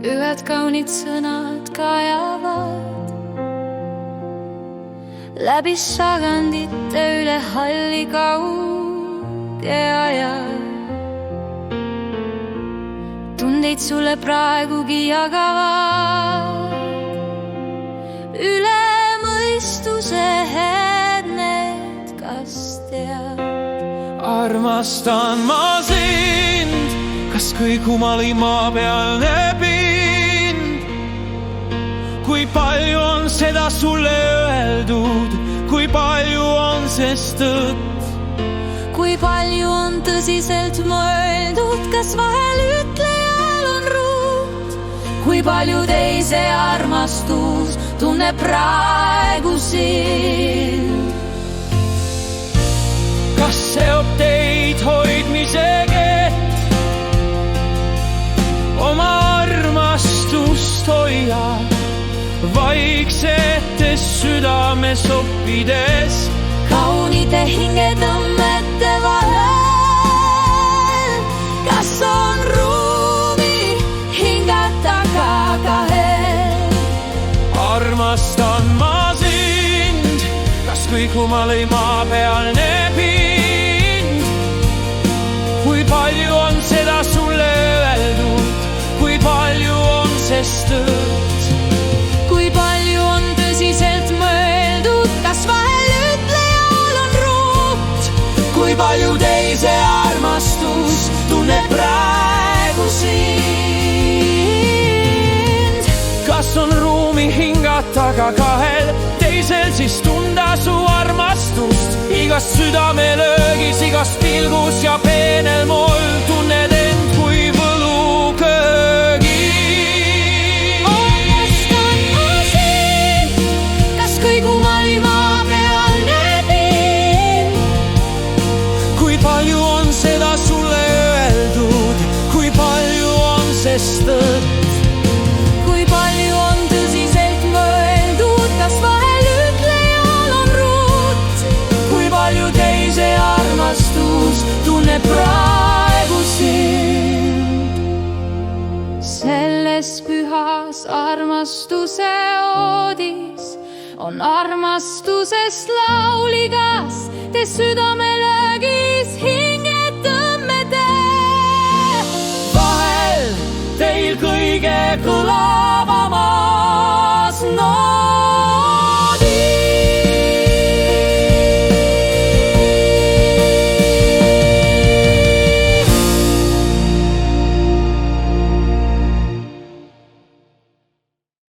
ühed kaunid sõnad kajavad läbi sagandite üle halli kauge aja. Tundeid sulle praegugi jagavad üle mõistuse need, kas tead. Armastan ma sind, kas kõik humali maa peal näbind. Kui palju on seda sulle öeldud, kui palju on sest tõtt. Kui palju on tõsiselt mõeldud, kas vahel ütlejal on ruut. Kui palju teise armastus tunneb praegu sind. Kas seob teid hoidmise kett, oma armastust hoia vaiksetes südames oppides. Kaunite hingetõmmete vahel, kas on ruumi hingata ka kahel. Armastan ma sind, kas kõik humali maa peal nebind. Kui palju on seda sulle öeldud, kui palju on sest tõtt. Kui palju on tõsiselt mõeldud, kas vahel ütlejal on ruut. Kui palju teise armastus tunneb praegu sind. Kas on ruumi hingata ka kahel teisel, siis tunda su armastust. Igas südamelöögis, igas pilgus ja peenel mool tunned end kui võluköögi. Armastan ma sind, kas kõik humali maa peal näbind. Kui palju on seda sulle öeldud, kui palju on sest tõtt. Kui palju on tõsiselt mõeldud, kas vahel ütlejal on ruut. Kui palju teise armastus tunneb praegu sind. Selles pühas armastuse oodis on armastusest lauligas te südame